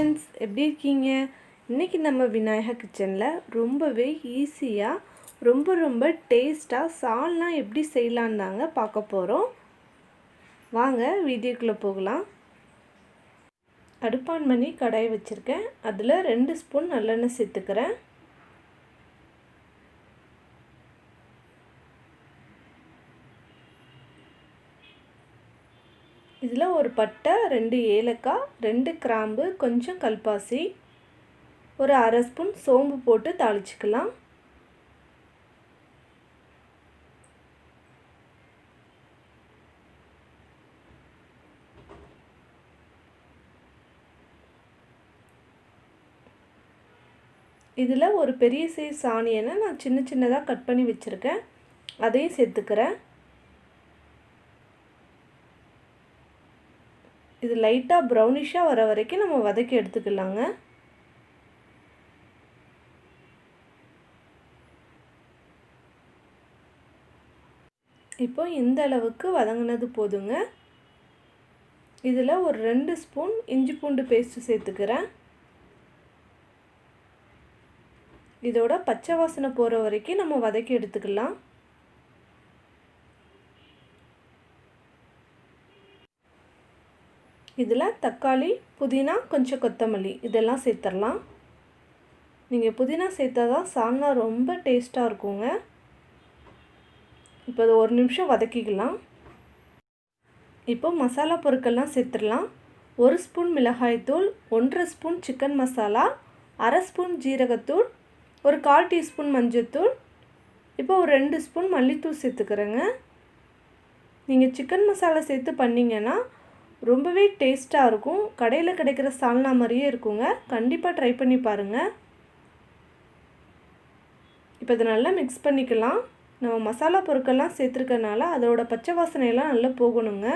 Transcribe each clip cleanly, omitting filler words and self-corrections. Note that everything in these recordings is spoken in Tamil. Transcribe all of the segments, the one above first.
ஃப்ரெண்ட்ஸ், எப்படி இருக்கீங்க? இன்றைக்கி நம்ம விநாயகர் கிச்சனில் ரொம்பவே ஈஸியாக ரொம்ப டேஸ்ட்டாக சால்னா எப்படி செய்யலான்னு தாங்க பார்க்க போகிறோம். வாங்க வீடியோக்குள்ளே போகலாம். அடுப்பான் பண்ணி கடாய் வச்சுருக்கேன். அதில் 2 ஸ்பூன் நல்லெண்ணெய் சேர்த்துக்கிறேன். இதில் ஒரு பட்டை, 2 ஏலக்காய், 2 கிராம்பு, கொஞ்சம் கல்பாசி, ஒரு அரை ஸ்பூன் சோம்பு போட்டு தாளிச்சுக்கலாம். இதில் ஒரு பெரிய சைஸ் ஆனியனை நான் சின்னதாக கட் பண்ணி வச்சுருக்கேன். அதையும் சேர்த்துக்கிறேன். இது லைட்டாக ப்ரௌனிஷாக வர வரைக்கும் நம்ம வதக்கி எடுத்துக்கலாங்க. இப்போ இந்த அளவுக்கு வதங்கினது போதுங்க. இதில் ஒரு 2 ஸ்பூன் இஞ்சி பூண்டு பேஸ்ட்டு சேர்த்துக்கிறேன். இதோட பச்சை வாசனை போகிற வரைக்கும் நம்ம வதக்கி எடுத்துக்கலாம். இதில் தக்காளி, புதினா, கொஞ்சம் கொத்தமல்லி இதெல்லாம் சேர்த்துடலாம். நீங்கள் புதினா சேர்த்தா தான் சால்னா ரொம்ப டேஸ்ட்டாக இருக்குங்க. இப்போ அதை 1 நிமிஷம் வதக்கிக்கலாம். இப்போ மசாலா பொருட்கள்லாம் சேர்த்துடலாம். 1 ஸ்பூன் மிளகாய்த்தூள், 1.5 ஸ்பூன் சிக்கன் மசாலா, அரை ஸ்பூன் ஜீரகத்தூள், ஒரு 1/4 டீஸ்பூன் மஞ்சள்தூள், இப்போ ஒரு 2 ஸ்பூன் மல்லித்தூள் சேர்த்துக்கிறேங்க. நீங்கள் சிக்கன் மசாலா சேர்த்து பண்ணிங்கன்னா ரொம்பவே டேஸ்ட்டாக இருக்கும். கடையில் கிடைக்கிற சால்னா மாதிரியே இருக்குங்க. கண்டிப்பாக ட்ரை பண்ணி பாருங்கள். இப்போ இதை நல்லா மிக்ஸ் பண்ணிக்கலாம். நம்ம மசாலா பொருட்கள்லாம் சேர்த்துருக்கனால அதோட பச்சை வாசனையெல்லாம் நல்லா போகணுங்க.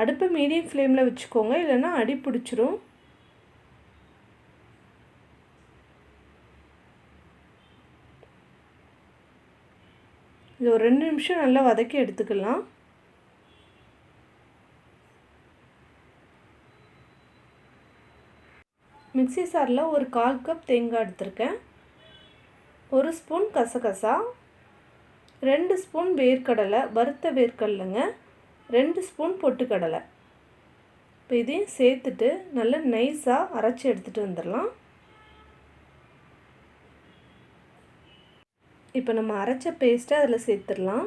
அடுப்பை மீடியம் ஃப்ளேமில் வச்சுக்கோங்க, இல்லைன்னா அடி பிடிச்சிரும். இது ஒரு 2 நிமிஷம் நல்லா வதக்கி எடுத்துக்கலாம். மிக்ஸி சாரில் ஒரு 1/4 கப் தேங்காய் எடுத்திருக்கேன். 1 ஸ்பூன் கசகசா, 2 ஸ்பூன் வேர்க்கடலை, வறுத்த வேர்க்கடலைங்க, 2 ஸ்பூன் பொட்டுக்கடலை. இப்போ இதையும் சேர்த்துட்டு நல்லா நைஸாக அரைச்சி எடுத்துகிட்டு வந்துடலாம். இப்போ நம்ம அரைச்ச பேஸ்ட்டை அதில் சேர்த்துடலாம்.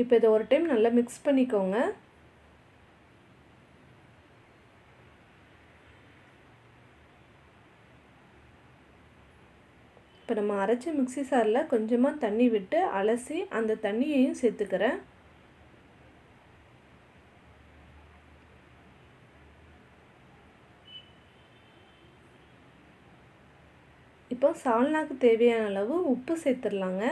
இப்போ இதை ஒரு டைம் நல்லா மிக்ஸ் பண்ணிக்கோங்க. இப்போ நம்ம அரைச்ச மிக்ஸி சாரில் கொஞ்சமாக தண்ணி விட்டு அலசி அந்த தண்ணியையும் சேர்த்துக்கிறேன். இப்போ சால்னாக்கு தேவையான அளவு உப்பு சேர்த்துடலாங்க.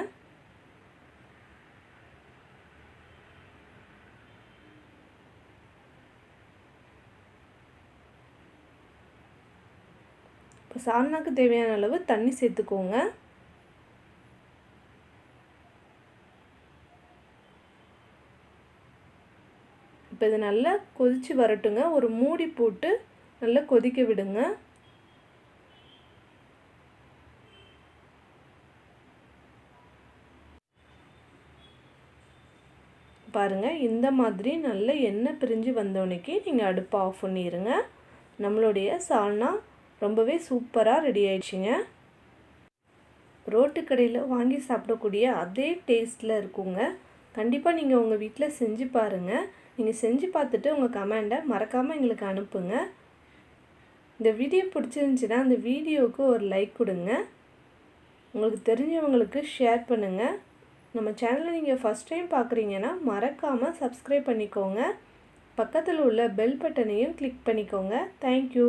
இப்போ சால்னாக்கு தேவையான அளவு தண்ணி சேர்த்துக்கோங்க. இப்போ இது நல்லா கொதித்து வரட்டுங்க. ஒரு மூடி போட்டு நல்லா கொதிக்க விடுங்க. பாருங்கள், இந்த மாதிரி நல்ல எண்ணெய் பிரிஞ்சு வந்தோடனே நீங்கள் அடுப்பை ஆஃப் பண்ணிடுங்க. நம்மளுடைய சால்னா ரொம்பவே சூப்பராக ரெடி ஆயிடுச்சுங்க. ரோட்டு கடையில் வாங்கி சாப்பிடக்கூடிய அதே டேஸ்ட்டில் இருக்குங்க. கண்டிப்பாக நீங்கள் உங்கள் வீட்டில் செஞ்சு பாருங்கள். நீங்கள் செஞ்சு பார்த்துட்டு உங்கள் கமெண்டை மறக்காமல் எங்களுக்கு அனுப்புங்க. இந்த வீடியோ பிடிச்சிருந்துச்சின்னா அந்த வீடியோவுக்கு ஒரு லைக் கொடுங்க. உங்களுக்கு தெரிஞ்சவங்களுக்கு ஷேர் பண்ணுங்கள். நம்ம சேனலை நீங்கள் ஃபஸ்ட் டைம் பார்க்குறீங்கன்னா மறக்காமல் சப்ஸ்கிரைப் பண்ணிக்கோங்க. பக்கத்தில் உள்ள பெல் பட்டனையும் கிளிக் பண்ணிக்கோங்க. தேங்க்யூ.